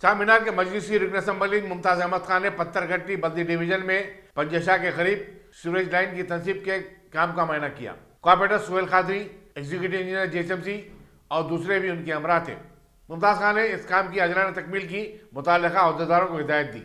चार मीनार के मजलिसी रुकन असम्बली मुमताज अहमद खान ने पत्थरघट्टी बल्दी डिवीजन में पंजशा के करीब सीवरेज लाइन की तनसीब के काम का मायना किया। Corporator Suhel Khadri, executive engineer JSMC और दूसरे भी उनके हमरा थे। मुमताज खान ने इस काम की अजलाना तकमील की मुताल्लिका अहदेदारों को हिदायत दी।